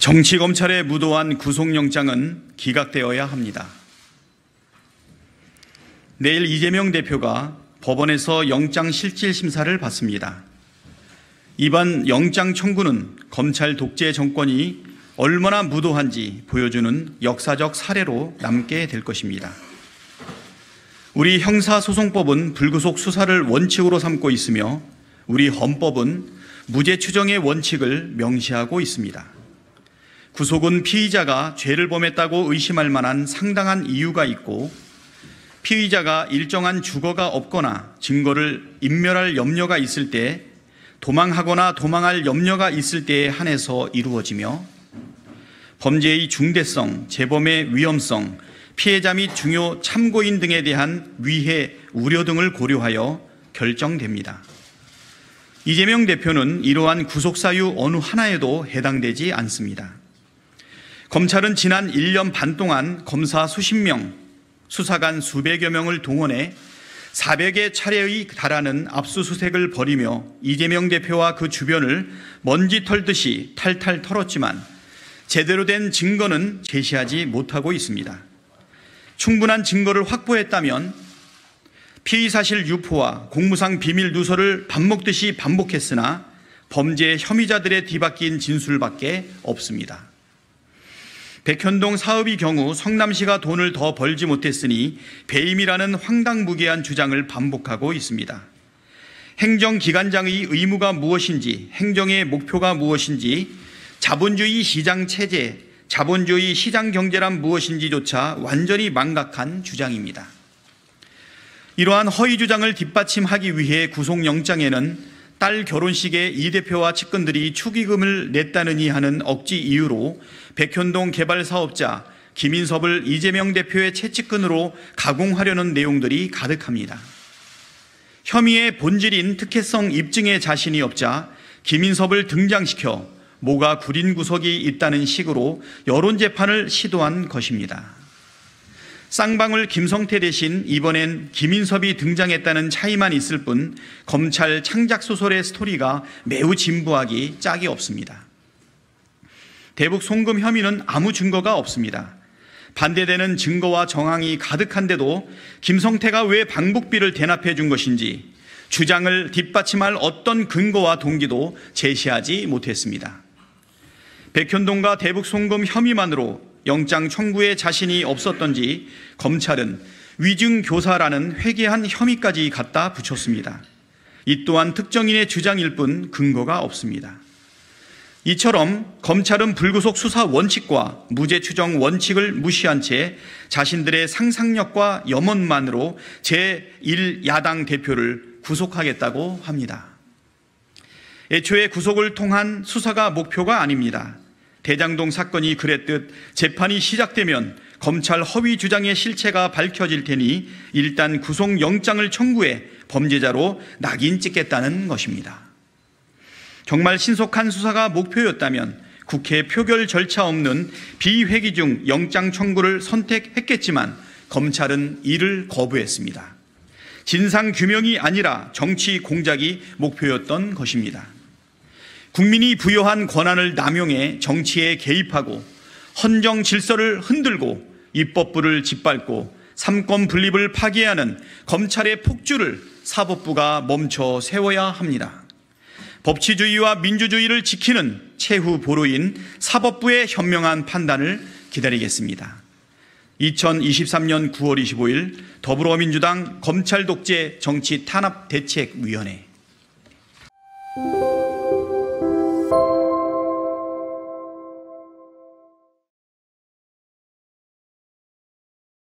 정치검찰에 무도한 구속영장은 기각되어야 합니다. 내일 이재명 대표가 법원에서 영장실질심사를 받습니다. 이번 영장 청구는 검찰 독재 정권이 얼마나 무도한지 보여주는 역사적 사례로 남게 될 것입니다. 우리 형사소송법은 불구속 수사를 원칙으로 삼고 있으며 우리 헌법은 무죄 추정의 원칙을 명시하고 있습니다. 구속은 피의자가 죄를 범했다고 의심할 만한 상당한 이유가 있고 피의자가 일정한 주거가 없거나 증거를 인멸할 염려가 있을 때, 도망하거나 도망할 염려가 있을 때에 한해서 이루어지며 범죄의 중대성, 재범의 위험성, 피해자 및 중요 참고인 등에 대한 위해, 우려 등을 고려하여 결정됩니다. 이재명 대표는 이러한 구속사유 어느 하나에도 해당되지 않습니다. 검찰은 지난 1년 반 동안 검사 수십 명, 수사관 수백여 명을 동원해 400여 차례의 달하는 압수수색을 벌이며 이재명 대표와 그 주변을 먼지 털듯이 탈탈 털었지만 제대로 된 증거는 제시하지 못하고 있습니다. 충분한 증거를 확보했다면 피의사실 유포와 공무상 비밀 누설을 밥 먹듯이 반복했으나 범죄 혐의자들의 뒤바뀐 진술밖에 없습니다. 백현동 사업의 경우 성남시가 돈을 더 벌지 못했으니 배임이라는 황당무계한 주장을 반복하고 있습니다. 행정기관장의 의무가 무엇인지, 행정의 목표가 무엇인지, 자본주의 시장 체제, 자본주의 시장 경제란 무엇인지조차 완전히 망각한 주장입니다. 이러한 허위 주장을 뒷받침하기 위해 구속영장에는 딸 결혼식에 이 대표와 측근들이 축의금을 냈다느니 하는 억지 이유로 백현동 개발 사업자 김인섭을 이재명 대표의 최측근으로 가공하려는 내용들이 가득합니다. 혐의의 본질인 특혜성 입증에 자신이 없자 김인섭을 등장시켜 뭐가 구린 구석이 있다는 식으로 여론재판을 시도한 것입니다. 쌍방울 김성태 대신 이번엔 김인섭이 등장했다는 차이만 있을 뿐 검찰 창작소설의 스토리가 매우 진부하기 짝이 없습니다. 대북 송금 혐의는 아무 증거가 없습니다. 반대되는 증거와 정황이 가득한데도 김성태가 왜 방북비를 대납해 준 것인지 주장을 뒷받침할 어떤 근거와 동기도 제시하지 못했습니다. 백현동과 대북 송금 혐의만으로 영장 청구에 자신이 없었던지 검찰은 위증교사라는 회개한 혐의까지 갖다 붙였습니다. 이 또한 특정인의 주장일 뿐 근거가 없습니다. 이처럼 검찰은 불구속 수사 원칙과 무죄 추정 원칙을 무시한 채 자신들의 상상력과 염원만으로 제1야당 대표를 구속하겠다고 합니다. 애초에 구속을 통한 수사가 목표가 아닙니다. 대장동 사건이 그랬듯 재판이 시작되면 검찰 허위 주장의 실체가 밝혀질 테니 일단 구속영장을 청구해 범죄자로 낙인 찍겠다는 것입니다. 정말 신속한 수사가 목표였다면 국회 표결 절차 없는 비회기 중 영장 청구를 선택했겠지만 검찰은 이를 거부했습니다. 진상규명이 아니라 정치 공작이 목표였던 것입니다. 국민이 부여한 권한을 남용해 정치에 개입하고 헌정 질서를 흔들고 입법부를 짓밟고 삼권 분립을 파괴하는 검찰의 폭주를 사법부가 멈춰 세워야 합니다. 법치주의와 민주주의를 지키는 최후 보루인 사법부의 현명한 판단을 기다리겠습니다. 2023년 9월 25일 더불어민주당 검찰독재 정치탄압대책위원회